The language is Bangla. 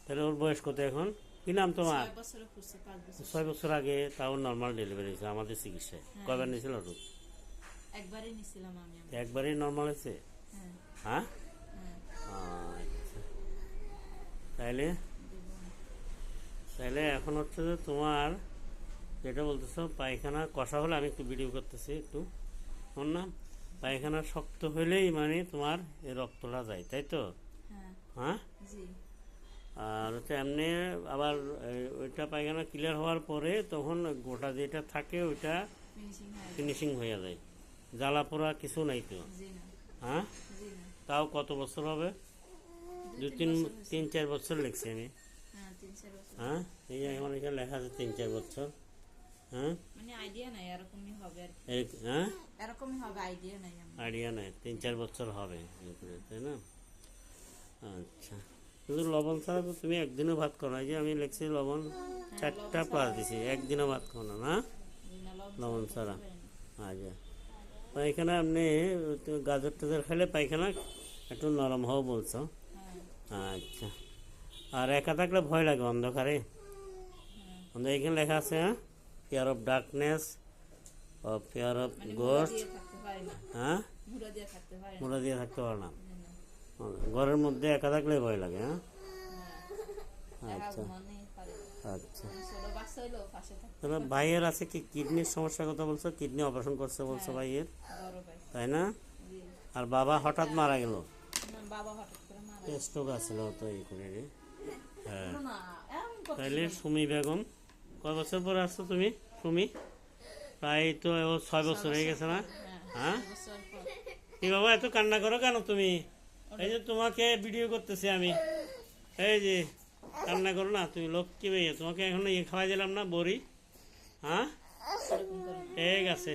তাহলে ওর বয়স কত এখন? কি নাম তোমার? 6 বছরে হচ্ছে, 5 বছর। 6 বছর আগে তাও নর্মাল ডেলিভারি হয়েছে আমাদের চিকিৎসায়। হ্যাঁ। কয়বার নিয়েছিল ওষুধ? একবারই নিছিলাম আমি। একবারই নর্মাল হয়েছে? হ্যাঁ হ্যাঁ, হ্যাঁ। আচ্ছা। তাইলে তাইলে এখন হচ্ছে যে তোমার যেটা বলতেছো পায়খানা কষা হলে, আমি একটু ভিডিও করতেছি একটু, শোন না, পায়খানা শক্ত হলেই মানে তোমার এই রক্তটা যায়, তাই তো? হ্যাঁ হ্যাঁ। জি। আর হচ্ছে এমনি আবার ওইটা পায়খানা ক্লিয়ার হওয়ার পরে তখন গোটা যেটা থাকে ওইটা ফিনিশিং হয়। ফিনিশিং হয়ে যায়, জ্বালা পোড়া কিছু নাই তো? জি না। হ্যাঁ। জি না। তাও কত বছর হবে? 2-3-4 বছর লিখছি আমি। হ্যাঁ 3-4 বছর। হ্যাঁ, এই যে এখন এখানে লেখা আছে 3-4 বছর। হ্যাঁ, মানে আইডিয়া নাই এরকমই হবে আর কি। হ্যাঁ, এরকমই হবে, আইডিয়া নাই আমার। আইডিয়া নাই, 3-4 বছর হবে এরপরে, তাই না? আচ্ছা, শুধু লবণ ছাড়া তো তুমি একদিনও ভাত খাও না। এই যে আমি লিখছি লবণ 4টা প্লাস দিছি, একদিনও ভাত খাও না, না? জি না, লবণ ছাড়া। করতে পারি না। আচ্ছা, পায়খানা আপনি গাজর টাজর খেলে পায়খানা একটু নরম হও বলছো? হ্যাঁ আচ্ছা। আর একা থাকলে ভয় লাগে অন্ধকারে? হ্যাঁ। এখানে লেখা আছে, হ্যাঁ, fear of darkness, fear of মানে মুড়া গোস্ট। দিয়ে থাকতে পারি না। হ্যাঁ, মুড়া দিয়ে থাকতে পারি না। মোড়া দিয়ে থাকতে পারে না। জি না। ঘরের মধ্যে একা থাকলে ভয় লাগে, হ্যাঁ? হ্যাঁ। একা আচ্ছা ঘুমানোই পারি না। আচ্ছা। ছোট বাচ্চা হইলেও পাশে থাকতে তাহলে ভাইয়ের আছে কি কিডনির সমস্যার কথা বলছো? কিডনি অপারেশন করছে বলছো ভাইয়ের, বড় ভাই। তাই না? জি। আর বাবা হঠাৎ মারা গেল, না, বাবা হঠাৎ করে মারা গেছে। স্ট্রোক আসছিল তো এই করে রে। হ্যাঁ। না, এমন কথা তাইলে ছিল না। সুমি বেগম কয় বছর পরে আসছো তুমি? সুমি প্রায় তো 6 বছর হয়ে গেছে না? হ্যাঁ। 6 বছর পর। কি বাবা এত কান্না করো কেন তুমি? এই যে তোমাকে ভিডিও করতেছি আমি, এই যে কান্না করো না তুমি, লক্ষ্মী মেয়ে। তোমাকে এখন খাওয়াই দিলাম না বড়ি? হ্যাঁ, এরকম করে। ঠিক আছে।